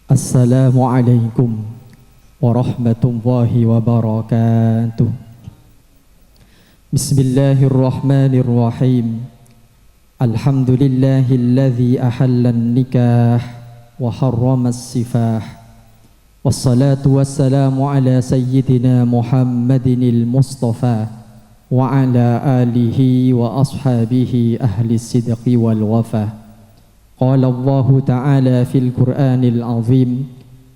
Assalamualaikum warahmatullahi wabarakatuh. Bismillahirrahmanirrahim. Alhamdulillahilladzi ahallan nikah wa harramas sifah. Wassalatu wassalamu ala sayyidina Muhammadinil Mustafa wa ala alihi wa ashabihi ahli sidqi wal wafa. Qala Allah Ta'ala fil Qur'anil Azim,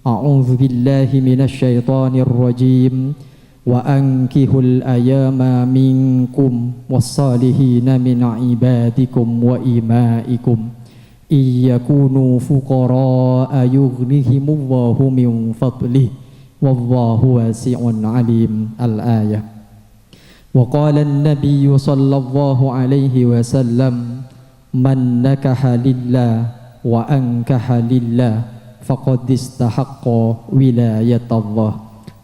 A'udzu billahi minasy syaithanir rajim, wa ankihul ayama minkum was-salihina min ibadikum wa imaikum iyakunu fuqara yughnihimullahu min fadlihi wallahu wasi'un alim. Al-ayah. Wa qala an-nabiy sallallahu alaihi wasallam, man nakaha lillah wa ankaha lillah faqad istahaqqa wilayatallah.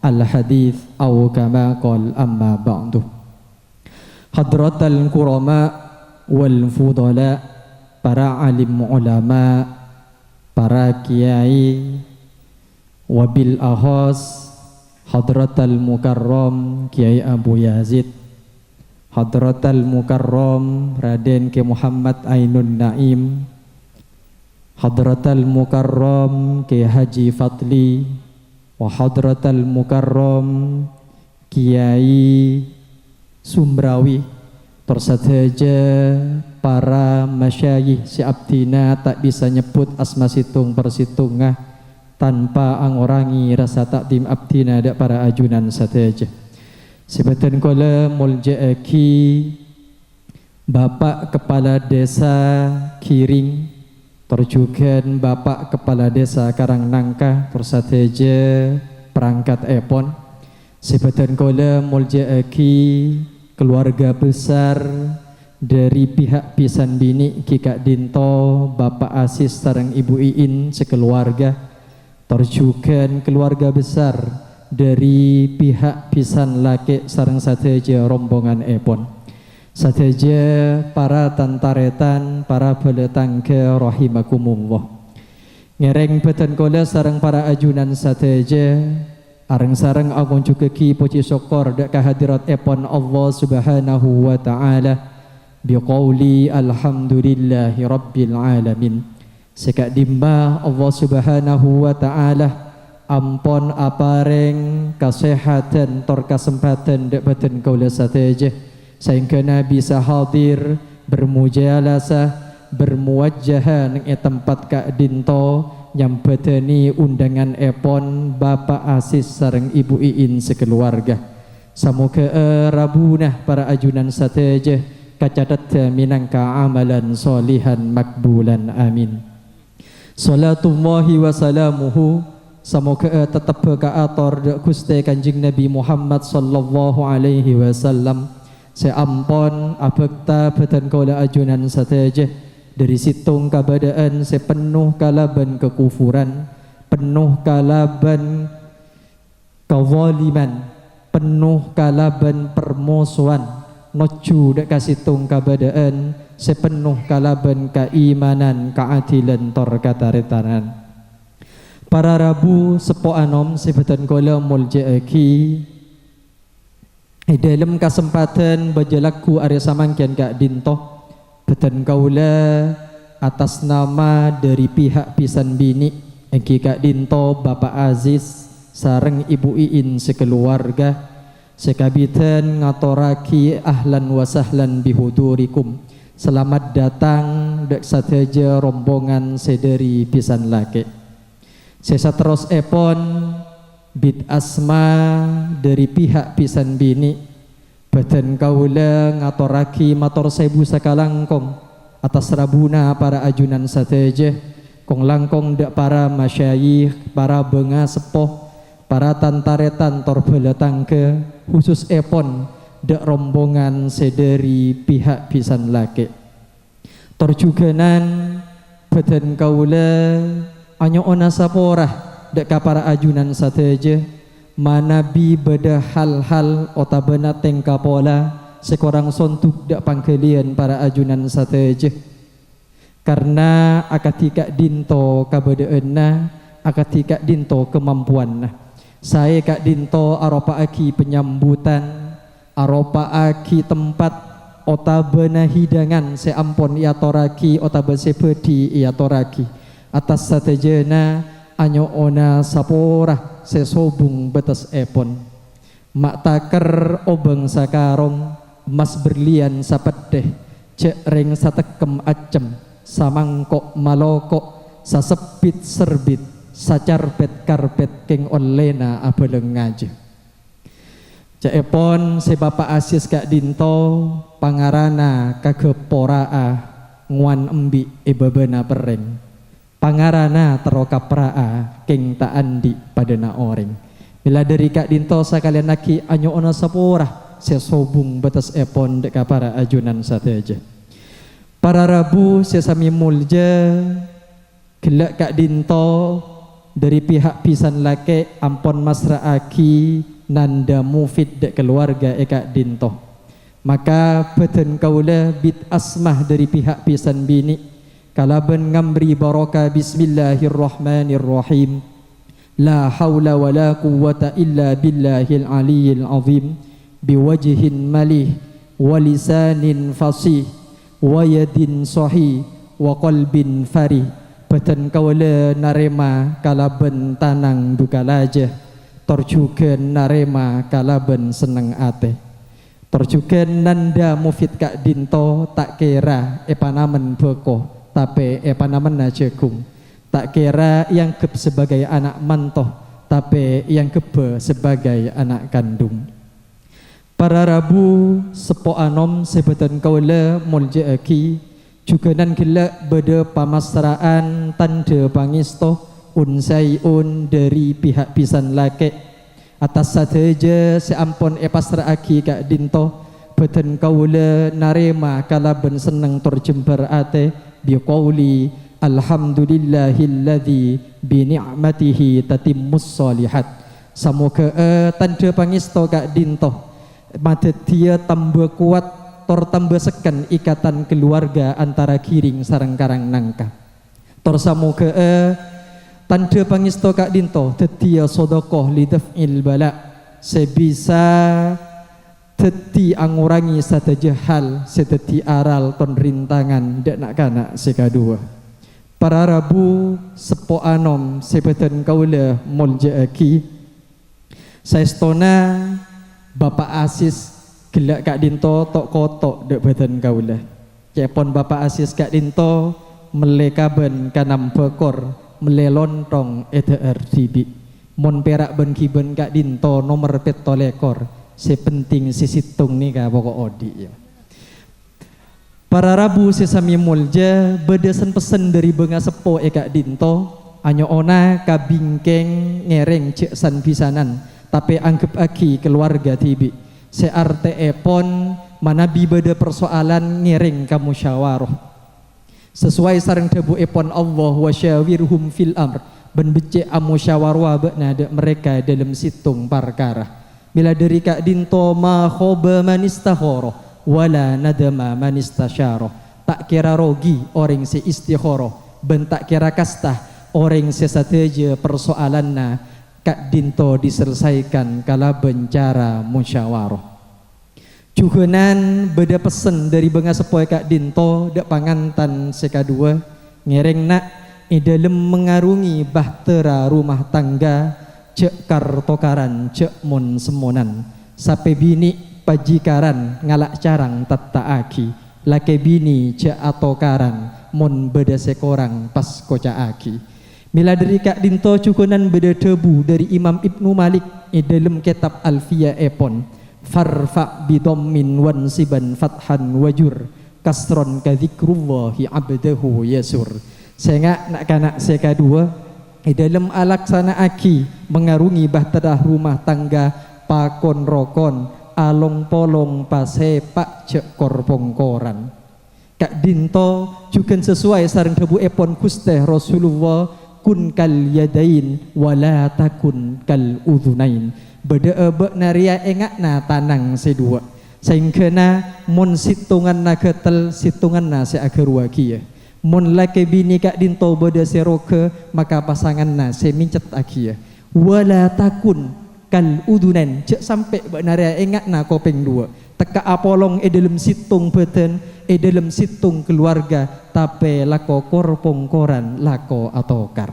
Al-hadits atau kama qala amma ba'du. Hadratal kurama wal fudala, para alim ulama, para kiai, wabil ahas hadratal mukarram Kiai Abu Yazid, hadratal mukarram Raden Ki Muhammad Ainun Naim, hadratal mukarram Ki Haji Fadli, wa hadratal mukarram Kiai Sumrawi, tersaja para masyayikh si abdina tak bisa nyebut asma situng persitungah tanpa angorangi rasa takdim abdina dak para ajunan sateja. Sebatan kala mulja'aki Bapak Kepala Desa Kiring, terjugan Bapak Kepala Desa Karangnangka, tersateja perangkat epon. Sebatan kala mulja'aki keluarga besar dari pihak pisan bini Kikak Dinto, Bapak Asis sareng Ibu Iin sekeluarga, terjugan keluarga besar dari pihak pisan laki sareng sateja rombongan epon, sateja para tantaretan, para beletangke rahimakumullah. Ngereng beten kola sareng para ajunan sateja, areng sareng agung juga ki puji syukur dak kehadirat epon Allah Subhanahu wa taala biqauli alhamdulillahi rabbil alamin. Sekak dimba Allah Subhanahu wa taala ampon apareng kesehatan tor kesempatan dak beten kaula sateja sehingga bisa hadir bermujalasah bermuwajjaha nang tempat Kak Dinto nyambeteni undangan epon Bapak Asis sareng Ibu Iin sekeluarga. Samoga rabunah para ajunan sateja kacatat minangka amalan solihan makbulan amin. Salatullahi wa salamuhu, semoga tetap kaator Gusti Kanjeng Nabi Muhammad sallallahu alaihi wasallam seampon abekta beten kaula ajunan sateja dari situng kabadaan sepenuh kalaban kekufuran, penuh kalaban kezaliman, penuh kalaban permusuhan, noju dak kasitung kabadaan sepenuh kalaban keimanan, keadilan tor kataretanan. Para rabu sepo anom sebatan kola mulja'aki dalam kesempatan bajalaku Arya Samangkian Kak Dinto beten kaula atas nama dari pihak pisan bini Engki Kak Dinto, Bapak Aziz sareng Ibu Iin sekeluarga sekabitan ngatoraki ahlan wa sahlan bihudurikum, selamat datang dak sateja rombongan sederi pisan laki. Sesa terus epon bid asma dari pihak pisan bini beten kaula ngatoraki mator sebu sakalangkong atas rabuna para ajunan sateja kong langkong dak para masyayikh, para benga sepoh, para tantaretan tor beletangke khusus epon dak rombongan sederi pihak pisan laki. Torjuganan beten kaula anyo ona saporah dak para ajunan sateja manabi beda hal-hal otabana tengka pola sekorang sontuk dak pangkelian para ajunan sateja karena akatika dinto kabedeena akati Kak Dinto kemampuan. Saya Kak Dinto aropa aki penyambutan, aropa aki tempat otabena hidangan seampun ia toraki otabe sepedi ia toraki atas satejena anyo ona saporah sesobung betes epon mak taker obeng sakarong emas berlian sapedeh cek ring satekem acem samangkok malokok sasepit serbit sacarpet karpet king olena abeleng ngaje cek epon se Bapak Asis Kak Dinto pangarana kageporaa nguan embi ebebena pereng pangarana terokapraa king ta andi padana oreng bila dari Kak Dinto sakalian naki anyo ona saporah sesobung batas epon dek para ajunan sateja para rabu sesami mulja gelak Kak Dinto dari pihak pisan lake ampon masra aki nanda mufid dek keluarga Kak Dinto maka beten kaula bit asmah dari pihak pisan bini kalaban ngambri baraka bismillahirrahmanirrahim la haula wala quwwata illa billahil aliyil azim biwajhin malih wa lisanin fasih wa yadin sahih wa qalbin farih beten kaula narema kalaban tanang dukalaja torjuken narema kalaban seneng ate torjuken nanda mufid Kak Dinto tak kira epanamen beko tapi epanamen najegung tak kira yang keb sebagai anak mantoh tapi yang kebe sebagai anak kandung para rabu sepo anom sebeten kaula mulja aki juga nan gelak beda pamasraan tanda pangisto unsaiun dari pihak pisan lake atas sateja seampun pasra aki Kak Dinto beten kaula narema kalaben seneng terjembar ate biqauli alhamdulillahilladzi bi ni'matihi tatimmus sholihat samoga tanda pangisto Kak Dinto madet dia tambah kuat tor tambah sekan ikatan keluarga antara kiring sareng karang nangka tor samoga tanda pangisto Kak Dinto tetia sodokoh lidaf'il bala sebisa teti angurangi sateja hal seteti aral ton rintangan dek nak kanak sekadua para rabu sepo anom sebeten kaula mulja aki saestona Bapak Asis gelak Kak Dinto tok kotok dek beten kaula cepon Bapak Asis Kak Dinto melekaben kanam bekor melelontong ETRDB mon perak ben kiben Kak Dinto nomor petolekor sepenting sisitung nih kak pokok odi ya. Para rabu sesami mulja bedesan pesen dari benga sepo Kak Dinto anyo ona kabingkeng ngereng cek san pisanan tapi anggap aki keluarga tibi searte epon manabi beda persoalan ngereng kamu syawaroh sesuai sareng debu epon Allah wa syawirhum fil amr ben becek amu syawarwa bekna mereka dalam situng perkara bila dari Kak Dinto ma khoba manistahoro wala nadama manistasyaro tak kira rogi orang se istikhoro ben tak kira kastah orang se sateja persoalanna Kak Dinto diselesaikan kala bencara musyawarah jugenan beda pesen dari benga sepoy Kak Dinto dak pangantan sekadua ngereng nak dalam mengarungi bahtera rumah tangga cek kartokaran cek mon semonan sape bini pajikaran ngalak carang tata aki lake bini cek atokaran mon beda sekorang pas koca aki mila dari Kak Dinto cukunan beda debu dari Imam Ibnu Malik dalam kitab Alfiya epon farfa bidommin wansiban fathan wajur kasron kadzikrullahi abdahu yasur sehingga nak kanak sekadua dalam alaksana aki mengarungi bahterah rumah tangga pakon rokon along polong pasepak cek korpongkoran Kak Dinto juga sesuai sareng debu epon kusteh Rasulullah kun kal yadain wala takun kal udhunain beda ebek naria engakna tanang sedua sehingga mon situngan na ketel situngan na seager wakia mun laki bini kak dinto beda seroke maka pasangan na semincet akhir wala takun kal udunan cek sampai benaria ingat na kopeng dua teka apolong dalam situng beten dalam situng keluarga tapi lako korpong koran lako atokar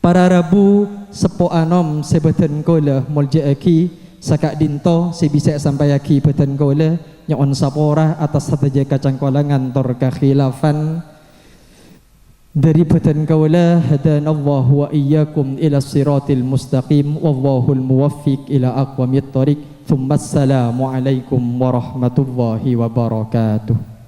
para rabu sepo anom sebeten kola molje aki sakak dinto sebisa sampai aki beten kola nyon sapora atas sataja kacang kolangan tor kekhilafan dari beten kaula hadan Allah wa iyyakum ila siratil mustaqim wallahul muwaffiq ila aqwamit thoriq thumma assalamu alaikum warahmatullahi wabarakatuh.